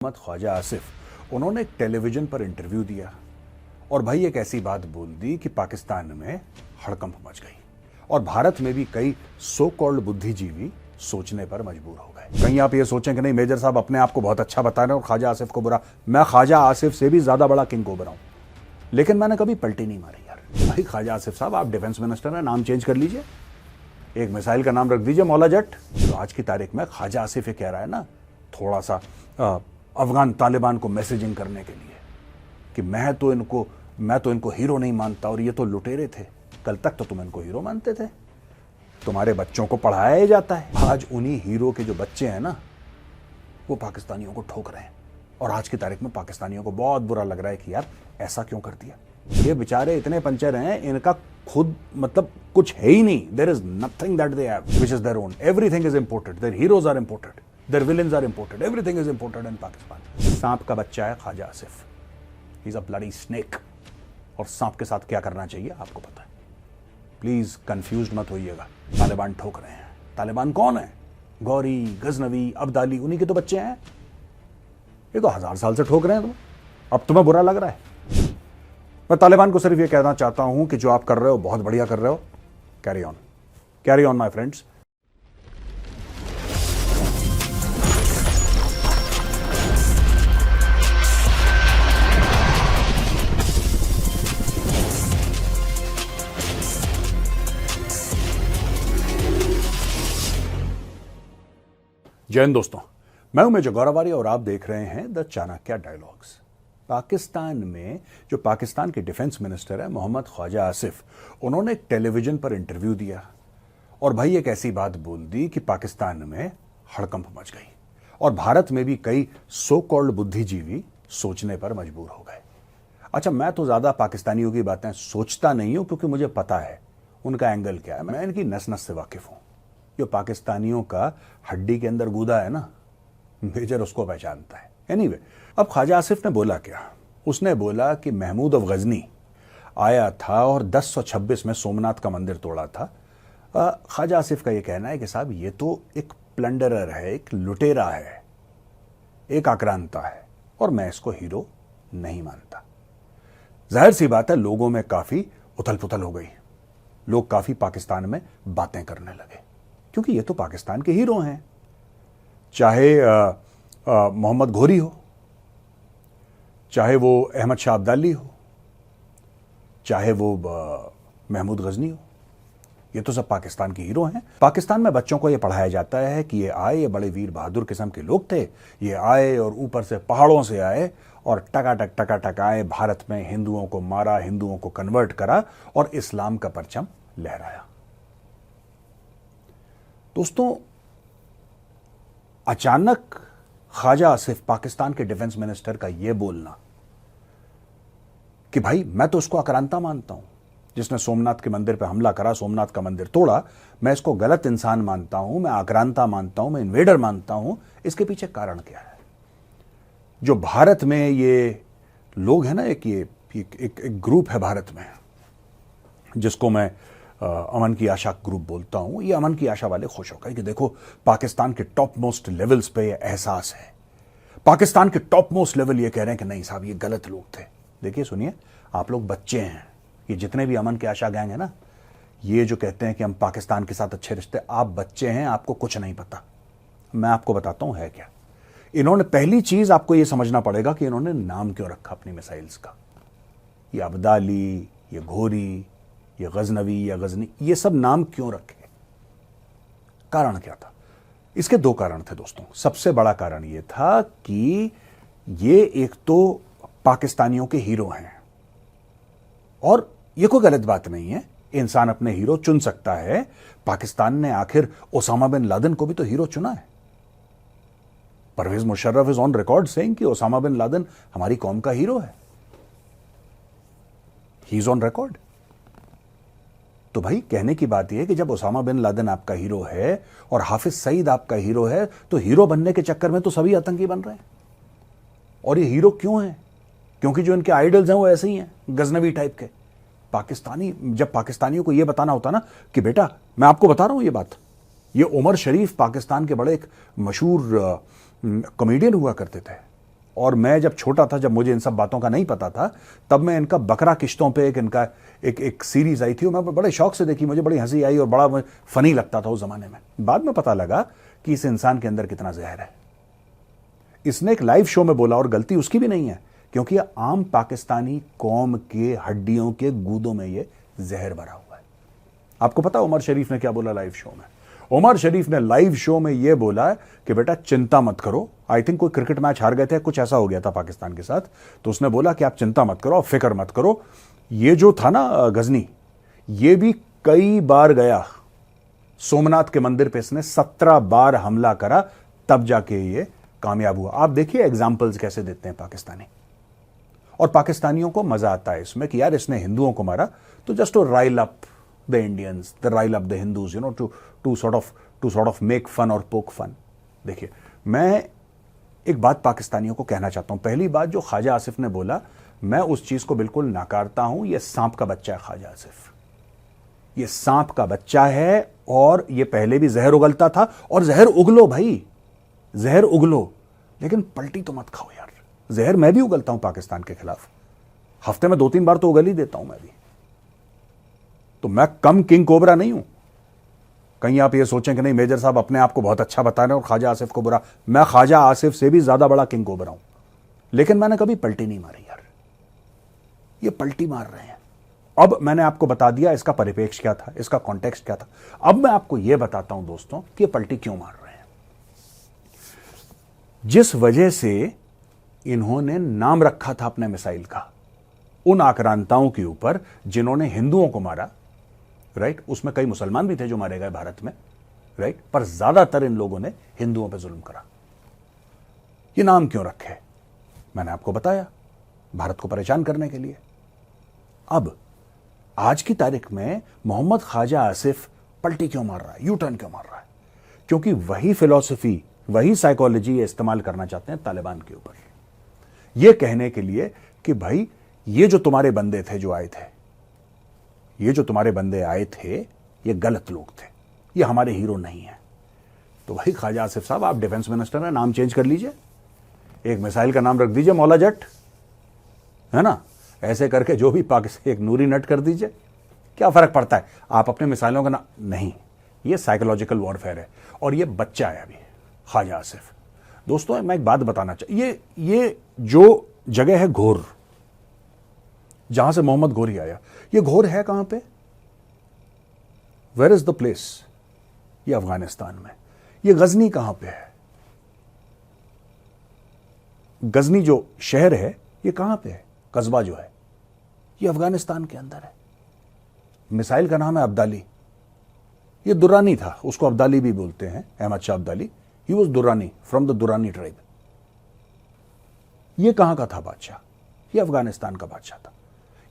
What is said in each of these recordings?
मोहम्मद ख्वाजा आसिफ उन्होंने टेलीविजन पर इंटरव्यू दिया और भाई एक ऐसी बात बोल दी कि पाकिस्तान में हड़कंप मच गई और भारत में भी कई सो कॉल्ड बुद्धिजीवी सोचने पर मजबूर हो गए। कहीं आप ये सोचें कि नहीं मेजर साहब अपने आप को बहुत अच्छा बता रहे हैं और ख्वाजा आसिफ को बुरा। मैं ख्वाजा आसिफ से भी ज्यादा बड़ा किंग कोबरा हूं, लेकिन मैंने कभी पलटी नहीं मारी यार। भाई ख्वाजा आसिफ साहब आप डिफेंस मिनिस्टर हैं, नाम चेंज कर लीजिए, एक मिसाइल का नाम रख दीजिए मौला जट। तो आज की तारीख में ख्वाजा आसिफ ये कह रहा है ना, थोड़ा सा अफगान तालिबान को मैसेजिंग करने के लिए कि मैं तो इनको हीरो नहीं मानता और ये तो लुटेरे थे। कल तक तो तुम इनको हीरो मानते थे, तुम्हारे बच्चों को पढ़ाया ही जाता है। आज उन्हीं हीरो के जो बच्चे हैं ना, वो पाकिस्तानियों को ठोक रहे हैं और आज की तारीख में पाकिस्तानियों को बहुत बुरा लग रहा है कि यार ऐसा क्यों कर दिया। ये बेचारे इतने पंचर हैं, इनका खुद मतलब कुछ है ही नहीं। There is nothing that they have which is their own. Everything is imported, their heroes are imported, their villains are imported, everything is imported in Pakistan. सांप का बच्चा है Khawaja Asif, he is a bloody snake. और सांप के साथ क्या करना चाहिए आपको पता है। प्लीज कंफ्यूज मत होइएगा। तालिबान ठोक रहे हैं। तालिबान कौन है? गौरी, गजनवी, अब्दाली, उन्हीं के तो बच्चे हैं। ये तो 1000 साल से ठोक रहे हैं। अब तुम्हें बुरा लग रहा है? मैं तालिबान को सिर्फ ये कहना चाहता हूं कि जो आप कर रहे हो बहुत बढ़िया कर रहे हो। Carry on my friends. जय हिंद दोस्तों, मैं हूं मेजर गौरवारी और आप देख रहे हैं द चाणक्य डायलॉग्स। पाकिस्तान में जो पाकिस्तान के डिफेंस मिनिस्टर है मोहम्मद ख्वाजा आसिफ, उन्होंने टेलीविजन पर इंटरव्यू दिया और भाई एक ऐसी बात बोल दी कि पाकिस्तान में हड़कंप मच गई और भारत में भी कई सो कॉल्ड बुद्धिजीवी सोचने पर मजबूर हो गए। अच्छा, मैं तो ज्यादा पाकिस्तानियों की बातें सोचता नहीं हूं क्योंकि मुझे पता है उनका एंगल क्या है। मैं इनकी नस नस से वाकिफ हूं। जो पाकिस्तानियों का हड्डी के अंदर गूदा है ना, मेजर उसको पहचानता है। एनीवे, अब ख्वाजा आसिफ ने बोला क्या? उसने बोला कि महमूद अफ गजनी आया था और 1026 में सोमनाथ का मंदिर तोड़ा था। ख्वाजा आसिफ का यह कहना है कि साहब ये तो एक प्लंडरर है, एक लुटेरा है, एक आक्रांता है और मैं इसको हीरो नहीं मानता। जाहिर सी बात है लोगों में काफी उथल पुथल हो गई। लोग काफी पाकिस्तान में बातें करने लगे क्योंकि ये तो पाकिस्तान के हीरो हैं। चाहे मोहम्मद घोरी हो, चाहे वो अहमद शाह अब्दाली हो, चाहे वो महमूद गजनी हो, ये तो सब पाकिस्तान के हीरो हैं। पाकिस्तान में बच्चों को ये पढ़ाया जाता है कि ये आए, ये बड़े वीर बहादुर किस्म के लोग थे, ये आए और ऊपर से पहाड़ों से आए और टकाटक आए, भारत में हिंदुओं को मारा, हिंदुओं को कन्वर्ट करा और इस्लाम का परचम लहराया। दोस्तों, अचानक ख्वाजा आसिफ पाकिस्तान के डिफेंस मिनिस्टर का यह बोलना कि भाई मैं तो उसको आक्रांता मानता हूं जिसने सोमनाथ के मंदिर पर हमला करा, सोमनाथ का मंदिर तोड़ा, मैं इसको गलत इंसान मानता हूं, मैं आक्रांता मानता हूं, मैं इन्वेडर मानता हूं। इसके पीछे कारण क्या है? जो भारत में ये लोग हैं ना, एक ग्रुप है भारत में जिसको मैं अमन की आशा ग्रुप बोलता हूं। ये अमन की आशा वाले खुश हो गए कि देखो पाकिस्तान के टॉप मोस्ट लेवल्स पे ये एहसास है। पाकिस्तान के टॉप मोस्ट लेवल ये कह रहे हैं कि नहीं साहब ये गलत लोग थे। देखिए सुनिए, आप लोग बच्चे हैं। ये जितने भी अमन की आशा गैंग है ना, ये जो कहते हैं कि हम पाकिस्तान के साथ अच्छे रिश्ते, आप बच्चे हैं, आपको कुछ नहीं पता। मैं आपको बताता हूं है क्या। इन्होंने पहली चीज आपको यह समझना पड़ेगा कि इन्होंने नाम क्यों रखा अपनी मिसाइल्स का। ये अब्दाली, ये घोरी, ये गजनवी या गजनी, ये सब नाम क्यों रखे? कारण क्या था? इसके दो कारण थे दोस्तों। सबसे बड़ा कारण यह था कि ये एक तो पाकिस्तानियों के हीरो हैं और यह कोई गलत बात नहीं है, इंसान अपने हीरो चुन सकता है। पाकिस्तान ने आखिर ओसामा बिन लादेन को भी तो हीरो चुना है। Pervez Musharraf is on record saying कि ओसामा बिन लादेन हमारी कौम का हीरो है। He is on record. तो भाई कहने की बात यह है कि जब ओसामा बिन लादेन आपका हीरो है और हाफिज सईद आपका हीरो है, तो हीरो बनने के चक्कर में तो सभी आतंकी बन रहे हैं। और ये हीरो क्यों हैं? क्योंकि जो इनके आइडल्स हैं वो ऐसे ही हैं, गजनवी टाइप के। जब पाकिस्तानियों को यह बताना होता ना कि बेटा मैं आपको बता रहा हूं ये बात, ये उमर शरीफ पाकिस्तान के बड़े एक मशहूर कॉमेडियन हुआ करते थे, और मैं जब छोटा था, जब मुझे इन सब बातों का नहीं पता था, तब मैं इनका बकरा किश्तों पे एक सीरीज आई थी और मैं बड़े शौक से देखी, मुझे बड़ी हंसी आई और बड़ा फनी लगता था उस जमाने में। बाद में पता लगा कि इस इंसान के अंदर कितना जहर है। इसने एक लाइव शो में बोला और गलती उसकी भी नहीं है, क्योंकि आम पाकिस्तानी कौम के हड्डियों के गूदों में ये जहर भरा हुआ है। आपको पता उमर शरीफ ने क्या बोला लाइव शो में? उमर शरीफ ने लाइव शो में यह बोला कि बेटा चिंता मत करो। आई थिंक कोई क्रिकेट मैच हार गए थे, कुछ ऐसा हो गया था पाकिस्तान के साथ, तो उसने बोला कि आप चिंता मत करो, फिक्र मत करो। ये जो था ना गजनी, ये भी कई बार गया सोमनाथ के मंदिर पे, इसने 17 बार हमला करा, तब जाके ये कामयाब हुआ। आप देखिए एग्जाम्पल्स कैसे देते हैं पाकिस्तानी, और पाकिस्तानियों को मजा आता है इसमें कि यार इसने हिंदुओं को मारा, तो just to rile up the Indians, the rile up the Hindus, you know, to sort of make fun और पोक फन। देखिए, मैं एक बात पाकिस्तानियों को कहना चाहता हूं। पहली बात, जो ख्वाजा आसिफ ने बोला, मैं उस चीज को बिल्कुल नकारता हूं। यह सांप का बच्चा है ख्वाजा आसिफ, यह सांप का बच्चा है, और यह पहले भी जहर उगलता था। और जहर उगलो भाई, जहर उगलो, लेकिन पलटी तो मत खाओ यार। जहर मैं भी उगलता हूं पाकिस्तान के खिलाफ, हफ्ते में 2-3 बार तो उगल ही देता हूं मैं भी। तो मैं कम किंग कोबरा नहीं हूं। कहीं आप ये सोचें कि नहीं मेजर साहब अपने आप को बहुत अच्छा बता रहे हैं और ख्वाजा आसिफ को बुरा। मैं ख्वाजा आसिफ से भी ज्यादा बड़ा किंग कोबरा हूं, लेकिन मैंने कभी पलटी नहीं मारी यार। ये पलटी मार रहे हैं। अब मैंने आपको बता दिया इसका परिप्रेक्ष्य क्या था, इसका कॉन्टेक्स्ट क्या था। अब मैं आपको यह बताता हूं दोस्तों कि ये पलटी क्यों मार रहे हैं। जिस वजह से इन्होंने नाम रखा था अपने मिसाइल का उन आक्रांताओं के ऊपर जिन्होंने हिंदुओं को मारा, राइट, उसमें कई मुसलमान भी थे जो मारे गए भारत में, राइट, पर ज्यादातर इन लोगों ने हिंदुओं पर जुल्म करा। ये नाम क्यों रखे? मैंने आपको बताया, भारत को परेशान करने के लिए। अब आज की तारीख में मोहम्मद ख्वाजा आसिफ पलटी क्यों मार रहा है, यू टर्न क्यों मार रहा है? क्योंकि वही फिलॉसफी, वही साइकोलॉजी ये इस्तेमाल करना चाहते हैं तालिबान के ऊपर, ये कहने के लिए कि भाई ये जो तुम्हारे बंदे थे जो आए थे, ये जो तुम्हारे बंदे आए थे, ये गलत लोग थे, ये हमारे हीरो नहीं है। तो भाई ख्वाजा आसिफ साहब, आप डिफेंस मिनिस्टर हैं, नाम चेंज कर लीजिए, एक मिसाइल का नाम रख दीजिए मौला जट, है ना, ऐसे करके जो भी पाकिस्तान, एक नूरी नट कर दीजिए, क्या फर्क पड़ता है। आप अपने मिसाइलों का नाम नहीं, ये साइकोलॉजिकल वॉरफेयर है, और ये बच्चा है अभी ख्वाजा आसिफ। दोस्तों मैं एक बात बताना चाहिए, ये जो जगह है घोर, जहां से मोहम्मद घोरी आया, ये घोर है कहां पे? Where is the place? ये अफगानिस्तान में। ये गजनी कहां पे है? गजनी जो शहर है ये कहां पे है? कस्बा जो है ये अफगानिस्तान के अंदर है। मिसाइल का नाम है अब्दाली। ये दुरानी था, उसको अब्दाली भी बोलते हैं, Ahmad Shah Abdali. He was Durrani, from the Durrani tribe. ये कहां का था बादशाह? ये अफगानिस्तान का बादशाह था।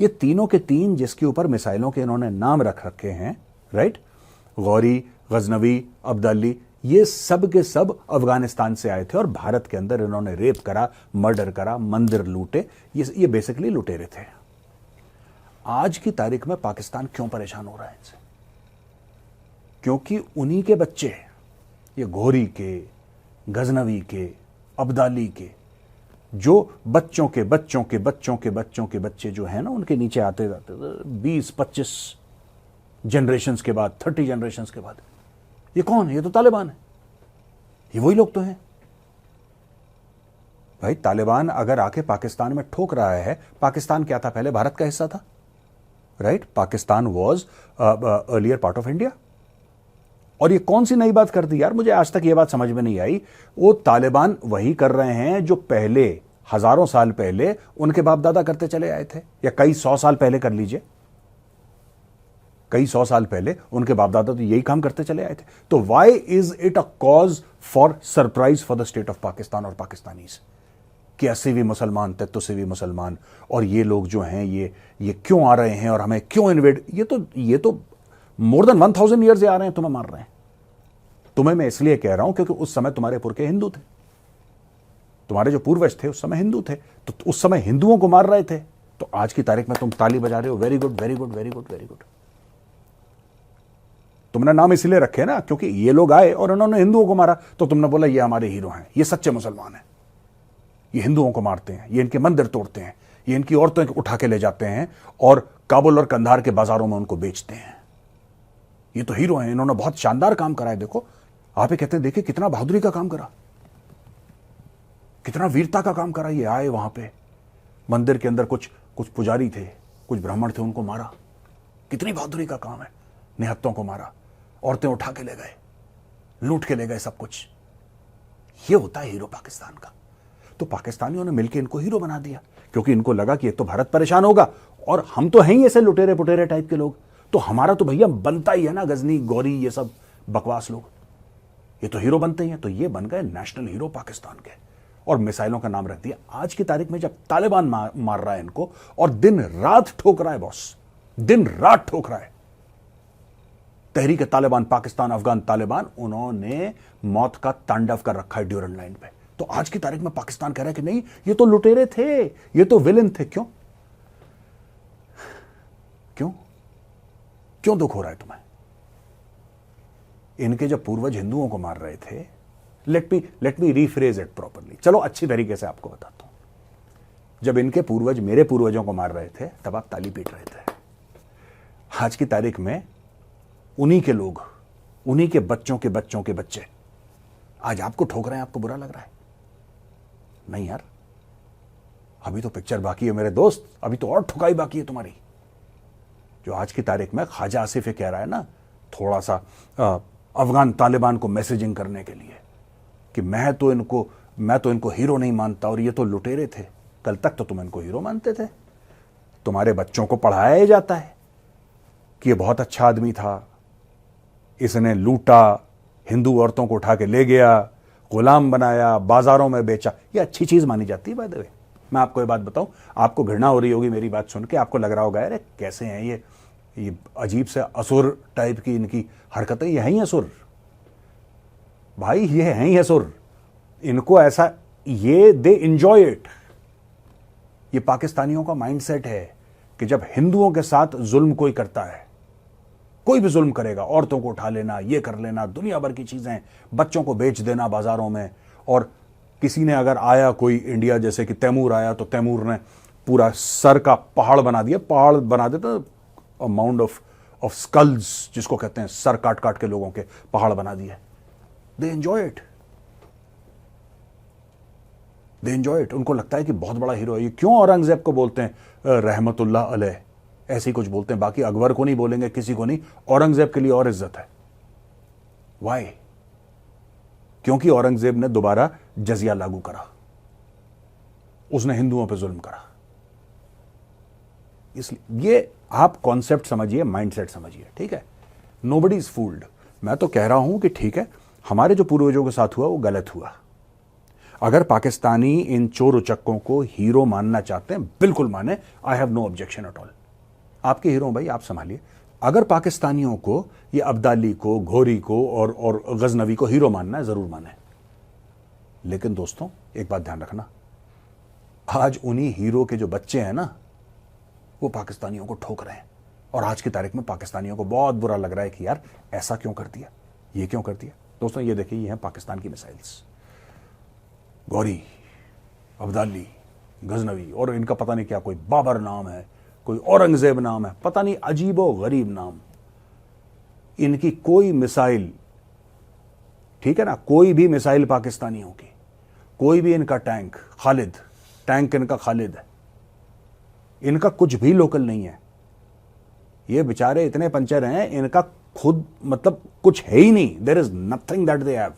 ये तीनों के तीन जिसके ऊपर मिसाइलों के इन्होंने नाम रख रखे हैं, राइट, गौरी, गजनवी, अब्दाली, ये सब के सब अफगानिस्तान से आए थे और भारत के अंदर इन्होंने रेप करा, मर्डर करा, मंदिर लूटे। ये बेसिकली लुटेरे थे। आज की तारीख में पाकिस्तान क्यों परेशान हो रहा है इनसे? क्योंकि उन्हीं के बच्चे, ये घोरी के, गजनवी के, अब्दाली के, जो बच्चों के बच्चों के बच्चों के बच्चों के बच्चे जो है ना, उनके नीचे आते जाते 20-25 जनरेशंस के बाद, 30 जनरेशंस के बाद, ये कौन है? ये तो तालिबान है। ये वही लोग तो हैं भाई। तालिबान अगर आके पाकिस्तान में ठोक रहा है, पाकिस्तान क्या था पहले? भारत का हिस्सा था, right. Pakistan was earlier part of India. और ये कौन सी नई बात कर दी यार? मुझे आज तक ये बात समझ में नहीं आई। वो तालिबान वही कर रहे हैं जो पहले, हजारों साल पहले उनके बाप दादा करते चले आए थे, या कई 100 साल पहले कर लीजिए, कई 100 साल पहले उनके बाप दादा तो यही काम करते चले आए थे। तो why is it a cause for surprise for the state of Pakistan और पाकिस्तानीज कि 80 मुसलमान, 33 मुसलमान, और ये लोग जो हैं ये क्यों आ रहे हैं और हमें क्यों इन्वेड? ये तो मोर देन 1000 ईयर्स आ रहे हैं, तुम्हें मार रहे हैं। तुम्हें मैं इसलिए कह रहा हूं क्योंकि उस समय तुम्हारे पुरखे हिंदू थे, तुम्हारे जो पूर्वज थे उस समय हिंदू थे, तो उस समय हिंदुओं को मार रहे थे। तो आज की तारीख में तुम ताली बजा रहे हो, very good very good very good very good. तुमने नाम इसलिए रखे ना क्योंकि ये लोग आए और उन्होंने हिंदुओं को मारा, तो तुमने बोला ये हमारे हीरो हैं, ये सच्चे मुसलमान हैं। ये हिंदुओं को मारते हैं, ये इनके मंदिर तोड़ते हैं, ये इनकी औरतें उठा के ले जाते हैं और काबुल और कंधार के बाजारों में उनको बेचते हैं। ये तो हीरो हैं, इन्होंने बहुत शानदार काम करा है। देखो आप ही कहते हैं, देखिए कितना बहादुरी का काम करा, कितना वीरता का काम करा। ये आए वहां पे मंदिर के अंदर कुछ पुजारी थे, कुछ ब्राह्मण थे, उनको मारा। कितनी बहादुरी का काम है। निहत्तों को मारा, औरतें उठा के ले गए, लूट के ले गए सब कुछ। ये होता है हीरो पाकिस्तान का। तो पाकिस्तानियों ने मिलकर इनको हीरो बना दिया, क्योंकि इनको लगा कि एक तो भारत परेशान होगा और हम तो हैं ही ऐसे लुटेरे पुटेरे टाइप के लोग, तो हमारा तो भैया बनता ही है ना गजनी गौरी ये सब बकवास लोग, ये तो हीरो बनते ही हैं। तो ये बन गए नेशनल हीरो पाकिस्तान के और मिसाइलों का नाम रख दिया। आज की तारीख में जब तालिबान मार रहा है इनको और दिन रात ठोक रहा है बॉस, दिन रात ठोक रहा है। तहरीक तालिबान पाकिस्तान, अफगान तालिबान, उन्होंने मौत का तांडव कर रखा है ड्यूरन लाइन पे। तो आज की तारीख में पाकिस्तान कह रहा है कि नहीं ये तो लुटेरे थे, ये तो विलेन थे। क्यों क्यों क्यों दुख हो रहा है तुम्हें? इनके जब पूर्वज हिंदुओं को मार रहे थे, let me rephrase it properly, चलो अच्छी तरीके से आपको बताता हूं। जब इनके पूर्वज मेरे पूर्वजों को मार रहे थे तब आप ताली पीट रहे थे। आज की तारीख में उन्हीं के लोग, उन्हीं के बच्चों के बच्चों के बच्चे आज आपको ठोक रहे हैं, आपको बुरा लग रहा है? नहीं यार, अभी तो पिक्चर बाकी है मेरे दोस्त, अभी तो और ठुकाई बाकी है तुम्हारी। जो आज की तारीख में ख्वाजा आसिफ कह रहा है ना, थोड़ा सा अफगान तालिबान को मैसेजिंग करने के लिए कि मैं तो इनको हीरो नहीं मानता और ये तो लुटेरे थे। कल तक तो तुम इनको हीरो मानते थे। तुम्हारे बच्चों को पढ़ाया जाता है कि ये बहुत अच्छा आदमी था, इसने लूटा, हिंदू औरतों को उठा के ले गया, गुलाम बनाया, बाजारों में बेचा। ये अच्छी चीज मानी जाती है बाय द वे। मैं आपको ये बात बताऊं, आपको घृणा हो रही होगी मेरी बात सुन के, आपको लग रहा होगा अरे कैसे हैं ये अजीब से असुर टाइप की इनकी हरकतें। ये हैं ही असुर भाई, ये हैं ही असुर। इनको ऐसा, ये दे एंजॉय इट। ये पाकिस्तानियों का माइंडसेट है कि जब हिंदुओं के साथ जुल्म कोई करता है, कोई भी जुल्म करेगा, औरतों को उठा लेना, ये कर लेना, दुनिया भर की चीजें, बच्चों को बेच देना बाजारों में। और किसी ने अगर आया कोई इंडिया, जैसे कि तैमूर आया, तो तैमूर ने पूरा सर का पहाड़ बना दिया, पहाड़ बना देता, अमाउंट ऑफ स्कल्स जिसको कहते हैं, सर काट काट के लोगों के पहाड़ बना दिए। They enjoy it, they enjoy it. उनको लगता है कि बहुत बड़ा हीरो है ये। क्यों औरंगजेब को बोलते हैं रहमतुल्लाह अलैह, ऐसे ही कुछ बोलते हैं, बाकी अकबर को नहीं बोलेंगे, किसी को नहीं। औरंगजेब के लिए और इज्जत है। वाई? क्योंकि औरंगजेब ने दोबारा जजिया लागू करा, उसने हिंदुओं पर जुल्म करा। इसलिए ये आप कॉन्सेप्ट समझिए, माइंडसेट समझिए, ठीक है? Nobody is fooled. मैं तो कह रहा हूं कि ठीक है, हमारे जो पूर्वजों के साथ हुआ वो गलत हुआ। अगर पाकिस्तानी इन चोर उचक्कों को हीरो मानना चाहते हैं, बिल्कुल माने, I have no objection at all. आपके हीरो भाई, आप संभालिए। अगर पाकिस्तानियों को ये अब्दाली को, घोरी को और गजनवी को हीरो मानना है, जरूर माने। लेकिन दोस्तों एक बात ध्यान रखना, आज उन्हीं हीरो के जो बच्चे हैं ना, वो पाकिस्तानियों को ठोक रहे हैं। और आज की तारीख में पाकिस्तानियों को बहुत बुरा लग रहा है कि यार ऐसा क्यों कर दिया, ये क्यों कर दिया। दोस्तों ये देखिए, ये है पाकिस्तान की मिसाइल्स, गौरी, अब्दाली, गजनवी, और इनका पता नहीं क्या, कोई बाबर नाम है, कोई औरंगजेब नाम है, पता नहीं अजीबो गरीब नाम। इनकी कोई मिसाइल, ठीक है ना, कोई भी मिसाइल पाकिस्तानियों की, कोई भी इनका टैंक, खालिद टैंक इनका खालिद है, इनका कुछ भी लोकल नहीं है। ये बेचारे इतने पंचर हैं, इनका खुद मतलब कुछ है ही नहीं। There is nothing that they have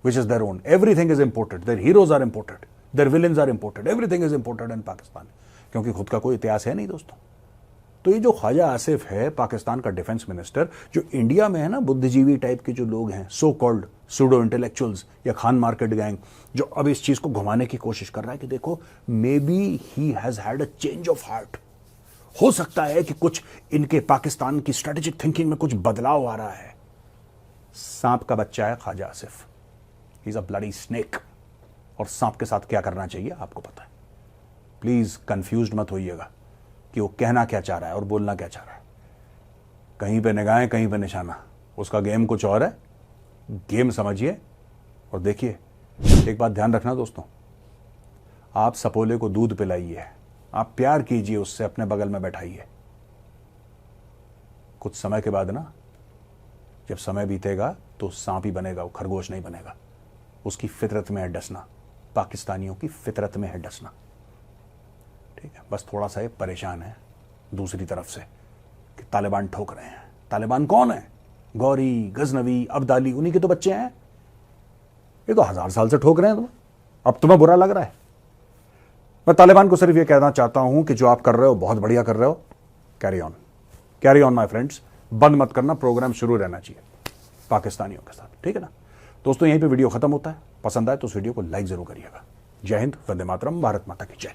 which is their own. Everything is imported. Their heroes are imported. Their villains are imported. Everything is imported in Pakistan. क्योंकि खुद का कोई इतिहास है नहीं दोस्तों। तो ये जो ख्वाजा आसिफ है, पाकिस्तान का डिफेंस मिनिस्टर, जो इंडिया में है ना बुद्धिजीवी टाइप के जो लोग हैं, सो कॉल्ड सूडो इंटेलेक्चुअल्स या खान मार्केट गैंग, जो अब इस चीज को घुमाने की कोशिश कर रहा है कि देखो may be he has had a change of heart. हो सकता है कि कुछ इनके पाकिस्तान की स्ट्रेटेजिक थिंकिंग में कुछ बदलाव आ रहा है। सांप का बच्चा है Khawaja Asif, he is a bloody snake. और सांप के साथ क्या करना चाहिए आपको पता है। प्लीज कंफ्यूज्ड मत होइएगा कि वो कहना क्या चाह रहा है और बोलना क्या चाह रहा है। कहीं पे निगाहें, कहीं पे निशाना, उसका गेम कुछ और है। गेम समझिए और देखिए एक बात ध्यान रखना दोस्तों, आप सपोले को दूध पिलाइए, आप प्यार कीजिए उससे, अपने बगल में बैठाइए। कुछ समय के बाद ना, जब समय बीतेगा तो सांप ही बनेगा, वो खरगोश नहीं बनेगा। उसकी फितरत में है डसना, पाकिस्तानियों की फितरत में है डसना। ठीक है, बस थोड़ा सा ये परेशान है दूसरी तरफ से कि तालिबान ठोक रहे हैं। तालिबान कौन है? गौरी, गजनवी, अब्दाली, उन्हीं के तो बच्चे हैं। ये तो 1000 साल से ठोक रहे हैं तुम्हें, अब तुम्हें बुरा लग रहा है। मैं तालिबान को सिर्फ ये कहना चाहता हूं कि जो आप कर रहे हो बहुत बढ़िया कर रहे हो। कैरी ऑन माय फ्रेंड्स, बंद मत करना, प्रोग्राम शुरू रहना चाहिए पाकिस्तानियों के साथ। ठीक है ना दोस्तों, यहीं पे वीडियो खत्म होता है। पसंद आए तो उस वीडियो को लाइक जरूर करिएगा। जय हिंद, वंदे मातरम, भारत माता की जय।